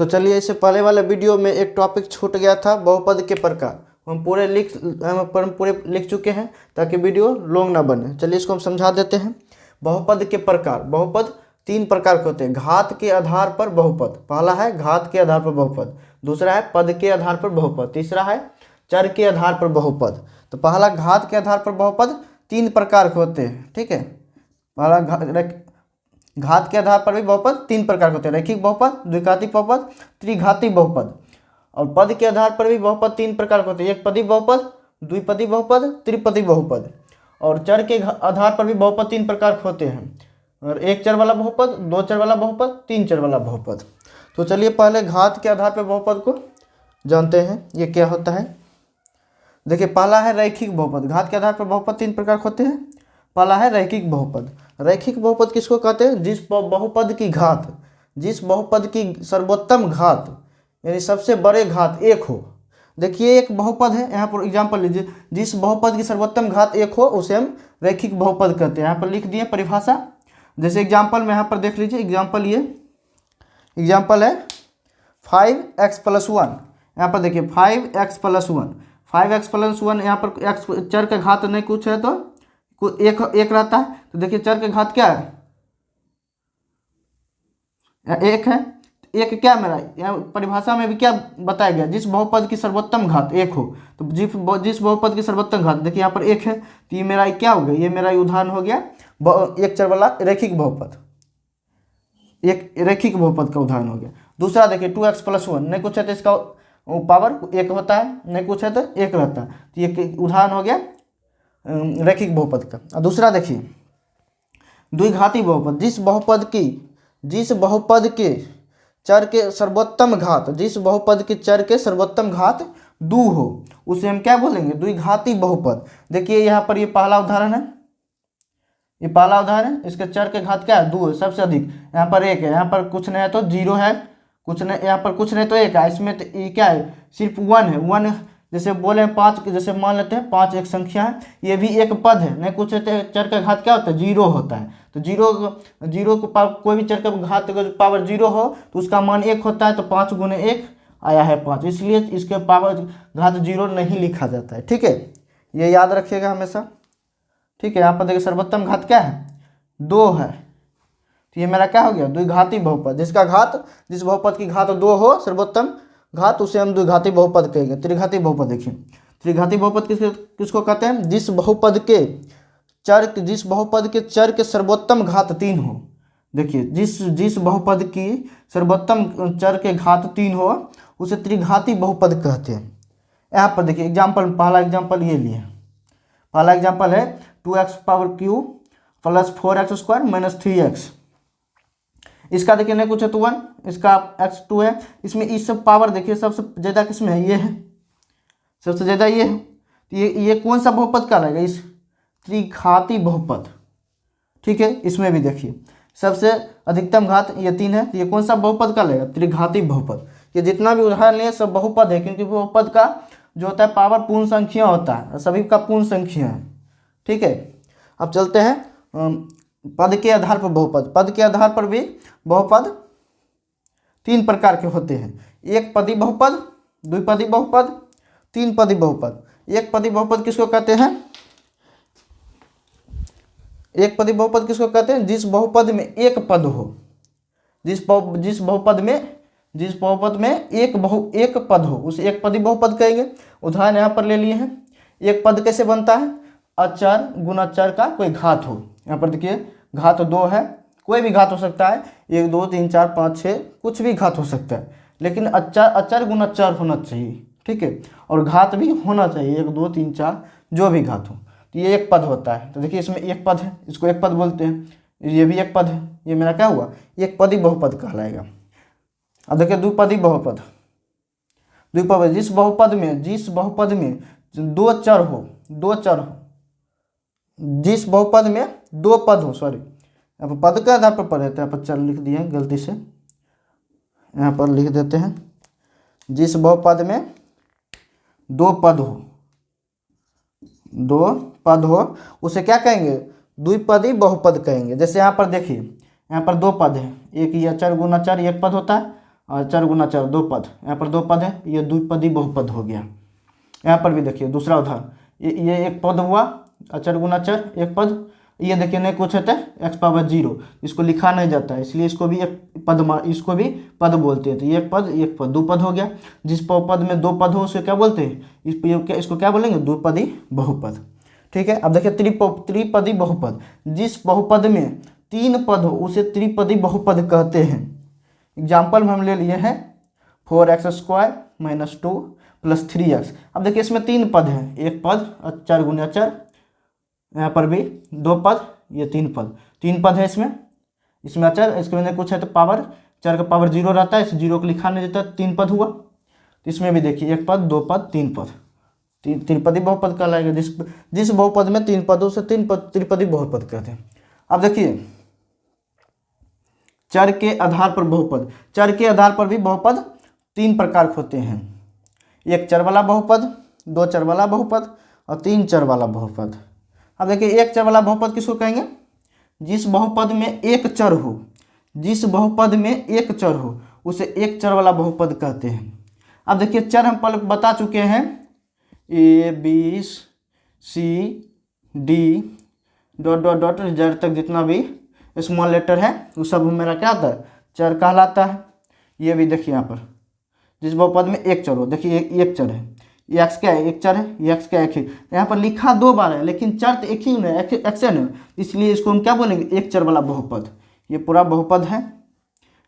तो चलिए, इससे पहले वाले वीडियो में एक टॉपिक छूट गया था, बहुपद के प्रकार। हम पूरे लिख चुके हैं ताकि वीडियो लॉन्ग ना बने। चलिए इसको हम समझा देते हैं। बहुपद के प्रकार। बहुपद 3 प्रकार के होते हैं। घात के आधार पर बहुपद। पहला है घात के आधार पर बहुपद, दूसरा है पद के आधार पर बहुपद, तीसरा है चर के आधार पर बहुपद। तो पहला घात के आधार पर बहुपद 3 प्रकार के होते हैं। ठीक है, पहला घात के आधार पर भी बहुपद 3 प्रकार के होते हैं। रैखिक बहुपद, द्विघाती बहुपद, त्रिघाती बहुपद। और पद के आधार पर भी बहुपद 3 प्रकार के होते हैं। एक पदी बहुपद, द्विपदी बहुपद, त्रिपदी बहुपद। और चर के आधार पर भी बहुपद 3 प्रकार के होते हैं। और एक चर वाला बहुपद, 2 चर वाला बहुपद, 3 चर वाला बहुपद। तो चलिए पहले घात के आधार पर बहुपद को जानते हैं, ये क्या होता है। देखिए, पहला है रैखिक बहुपद। घात के आधार पर बहुपद 3 प्रकार के होते हैं। पहला है रैखिक बहुपद। रैखिक बहुपद किसको कहते हैं? जिस बहुपद की घात, जिस बहुपद की सर्वोत्तम घात यानी सबसे बड़े घात 1 हो। देखिए, एक बहुपद है, यहाँ पर एग्जाम्पल लीजिए। जिस बहुपद की सर्वोत्तम घात 1 हो उसे हम रैखिक बहुपद कहते हैं। यहाँ पर लिख दिए परिभाषा। जैसे एग्जाम्पल में यहाँ पर देख लीजिए, एग्जाम्पल ये एग्जाम्पल है 5x+1। यहाँ पर देखिए 5x+1, 5x+1। यहाँ पर x चर का घात नहीं कुछ है तो एक रहता है। तो देखिए चर का घात क्या है? 1 है। एक क्या मेरा यहाँ परिभाषा में भी क्या बताया गया? जिस बहुपद की सर्वोत्तम घात 1 हो। तो जिस बहुपद की सर्वोत्तम घात, देखिए यहाँ पर 1 है, तो ये मेरा क्या हो गया? ये मेरा उदाहरण हो गया एक चर वाला रैखिक बहुपद। एक रैखिक बहुपद का उदाहरण हो गया। दूसरा देखिए 2x+1, नहीं कुछ है तो इसका पावर 1 होता है, नहीं कुछ है तो 1 रहता है। तो ये उदाहरण हो गया रैखिक बहुपद का। और दूसरा देखिए द्विघाती बहुपद। जिस बहुपद के चर के सर्वोत्तम घात, जिस बहुपद के चर के सर्वोत्तम घात 2 हो उसे हम क्या बोलेंगे? द्विघाती बहुपद। देखिए यहाँ पर ये पहला उदाहरण है, ये पहला उदाहरण है। इसके चर के घात क्या है? 2 है, सबसे अधिक। यहाँ पर 1 है, यहाँ पर कुछ नहीं है तो 0 है, कुछ नहीं, यहाँ पर कुछ नहीं तो 1 है। इसमें तो ये क्या है? सिर्फ 1 है। 1 जैसे बोले 5, जैसे मान लेते हैं 5 एक संख्या है, ये भी एक पद है, नहीं कुछ है तो चर का घात क्या होता है? 0 होता है। तो 0 को कोई भी चर का घात अगर पावर 0 हो तो उसका मान 1 होता है। तो 5 × 1 आया है 5, इसलिए इसके पावर घात 0 नहीं लिखा जाता है। ठीक है, ये याद रखिएगा हमेशा। ठीक है, यहाँ पर देखिए सर्वोत्तम घात क्या है? 2 है। तो ये मेरा क्या हो गया? द्विघाती बहुपद। जिस बहुपद की घात 2 हो सर्वोत्तम घात, उसे हम द्विघाती बहुपद कहेंगे। त्रिघाती बहुपद देखिए, त्रिघाती बहुपद किसको कहते हैं? जिस बहुपद के चर के सर्वोत्तम घात 3 हो। देखिए जिस बहुपद की सर्वोत्तम चर के घात 3 हो उसे त्रिघाती बहुपद कहते हैं। यहाँ पर देखिए एग्जाम्पल, पहला एग्जाम्पल ये लिए। पहला एग्जाम्पल है 2x³ + 4x² - 3x। इसका देखिए नहीं कुछ है तो 1, इसका x2 है। इसमें इस सब पावर देखिए सबसे ज़्यादा किसमें है? ये है, सबसे ज़्यादा ये है। तो ये कौन सा बहुपद कहलाएगा? इस त्रिघाती बहुपद। ठीक है, इसमें भी देखिए सबसे अधिकतम घात ये 3 है, तो ये कौन सा बहुपद कहलाएगा? त्रिघाती बहुपद। ये जितना भी उदाहरण लिए सब बहुपद है, क्योंकि बहुपद का जो होता है पावर पूर्ण संख्या होता है, सभी का पूर्ण संख्या है। ठीक है, अब चलते हैं पद के आधार पर बहुपद। पद के आधार पर भी बहुपद 3 प्रकार के होते हैं। एक पदी बहुपद, द्विपदी बहुपद, 3 पदी बहुपद। एक पदी बहुपद किसको कहते हैं? एक पदी बहुपद किसको कहते हैं? जिस बहुपद में एक पद हो। जिस बहुपद में एक पद हो उसे एक पदी बहुपद कहेंगे। उदाहरण यहाँ पर ले लिए हैं। एक पद कैसे बनता है? अचर गुना चर का कोई घात हो। यहाँ पर देखिए घात 2 है, कोई भी घात हो सकता है, 1 2 3 4 5 6 कुछ भी घात हो सकता है, लेकिन अचर गुना चर होना चाहिए। ठीक है, और घात भी होना चाहिए 1 2 3 4 जो भी घात हो। तो ये एक पद होता है। तो देखिए इसमें एक पद है, इसको एक पद बोलते हैं। ये भी एक पद है, ये मेरा क्या हुआ? एक पदी बहुपद कहलाएगा। अब देखिए द्विपदी बहुपद। जिस बहुपद में 2 चर हो, जिस बहुपद में 2 पद हो, सॉरी यहाँ पर पद के आधार पर पद रहता है, यहाँ पर चर लिख दिए हैं गलती से, यहाँ पर लिख देते हैं। जिस बहुपद में 2 पद हो उसे क्या कहेंगे? द्विपदी बहुपद कहेंगे। जैसे यहाँ पर देखिए, यहाँ पर 2 पद है, एक ये अचर गुना चर एक पद होता है, और चर गुना चर दो पद, यहाँ पर दो पद है, ये द्विपदी बहुपद हो गया। यहाँ पर भी देखिए दूसरा उदाहरण, ये एक पद हुआ, अचर गुना चर एक पद। ये देखिए नहीं कुछ है तो x पावर 0, इसको लिखा नहीं जाता है इसलिए इसको भी एक पद इसको भी पद बोलते हैं। तो ये एक पद दो पद हो गया। जिस बहुपद में दो पद हो उसे क्या बोलते हैं, इसको क्या बोलेंगे, द्विपदी बहुपद। ठीक है, अब देखिए त्रिपदी बहुपद, जिस बहुपद में तीन पद हो उसे त्रिपदी बहुपद कहते हैं। एग्जाम्पल में हम ले लिए हैं 4x² - 2 + 3x। अब देखिए इसमें तीन पद हैं, एक पद अचर गुना चर, यहाँ पर भी दो पद, ये तीन पद है इसमें अचर, इसके अंदर कुछ है तो पावर, चर का पावर 0 रहता है, इस 0 को लिखा नहीं देता, तीन पद हुआ। तो इसमें भी देखिए एक पद दो पद तीन पद, त्रिपदी बहुपद कहलाएगा। जिस बहुपद में तीन पदों से त्रिपदी बहुपद कहते हैं। अब देखिए चर के आधार पर बहुपद, चर के आधार पर भी बहुपद तीन प्रकार के होते हैं, एक चर वाला बहुपद, दो चर वाला बहुपद और तीन चर वाला बहुपद। अब देखिए एक चर वाला बहुपद किसको कहेंगे, जिस बहुपद में एक चर हो, जिस बहुपद में एक चर हो उसे एक चर वाला बहुपद कहते हैं। अब देखिए चर हम पहले बता चुके हैं, ABCD ... जेड तक जितना भी स्मॉल लेटर है वो सब मेरा क्या होता है, चर कहलाता है। ये भी देखिए यहाँ पर जिस बहुपद में एक चर हो, देखिए एक चर है, ये एक्स क्या है, एक चर है, ये एक्स क्या एक ही, यहाँ पर लिखा दो बार है लेकिन चर तो एक ही है, एक्शन है, इसलिए इसको हम क्या बोलेंगे, एक चर वाला बहुपद। ये पूरा बहुपद है,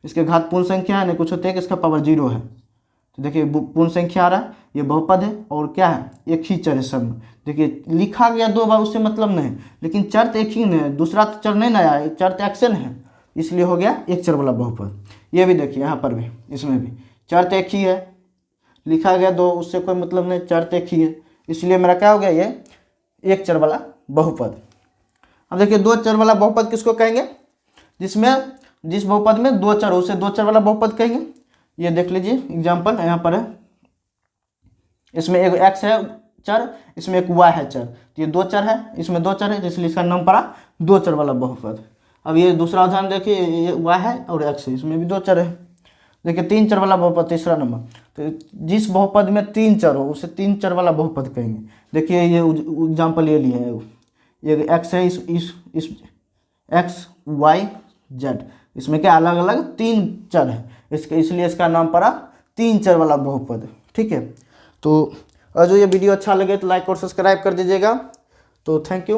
इसके घात पूर्ण संख्या है, नहीं कुछ होते हैं कि इसका पावर 0 है। तो देखिए पूर्ण संख्या आ रहा है, ये बहुपद है और क्या है, एक ही चर है सब में। देखिए लिखा गया दो बार उससे मतलब नहीं, लेकिन चर तो एक ही है, दूसरा तो चर नहीं नया है, चर तो एक्शन है, इसलिए हो गया एक चर वाला बहुपद। ये भी देखिए यहाँ पर भी, इसमें भी चर तो एक ही है, लिखा गया दो उससे कोई मतलब नहीं, चर तो एक ही है, इसलिए मेरा क्या हो गया, ये एक चर वाला बहुपद। अब देखिए दो चर वाला बहुपद किसको कहेंगे, जिस बहुपद में दो चर हो उसे दो चर वाला बहुपद कहेंगे। ये देख लीजिए एग्जाम्पल यहाँ पर है, इसमें एक x है चर, इसमें एक y है चर, तो ये दो चर है, इसमें दो चर है, इसलिए इसका नाम पड़ा दो चर वाला बहुपद। अब ये दूसरा उदाहरण देखिए, ये y है और x है, इसमें भी दो चर है। देखिए तीन चर वाला बहुपद तीसरा नंबर, तो जिस बहुपद में तीन चर हो उसे तीन चर वाला बहुपद कहेंगे। देखिए ये एग्जाम्पल ये लिए है, ये x है, इस x y z, इसमें क्या अलग अलग तीन चर है, इसलिए इसका नाम पड़ा तीन चर वाला बहुपद। ठीक है, तो और जो ये वीडियो अच्छा लगे तो लाइक और सब्सक्राइब कर दीजिएगा। तो थैंक यू।